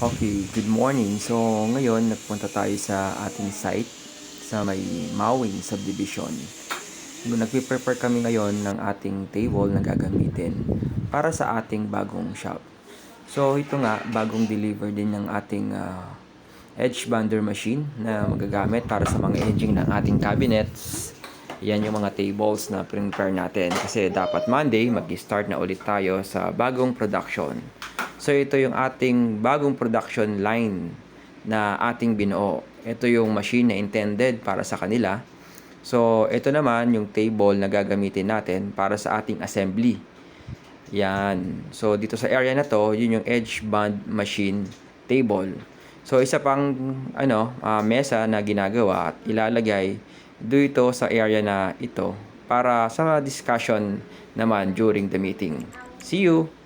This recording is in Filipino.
Okay, good morning. So, ngayon nagpunta tayo sa ating site sa may Mawing Subdivision. Nagpe-prepare kami ngayon ng ating table na gagamitin para sa ating bagong shop. So, ito nga, bagong deliver din ng ating edge bonder machine na magagamit para sa mga edging ng ating cabinets. Yan yung mga tables na prepare natin kasi dapat Monday mag-start na ulit tayo sa bagong production. So ito yung ating bagong production line na ating binuo. Ito yung machine na intended para sa kanila. So ito naman yung table na gagamitin natin para sa ating assembly. Yan. So dito sa area na to, yun yung edge bond machine table. So isa pang mesa na ginagawa at ilalagay dito sa area na ito para sa discussion naman during the meeting. See you!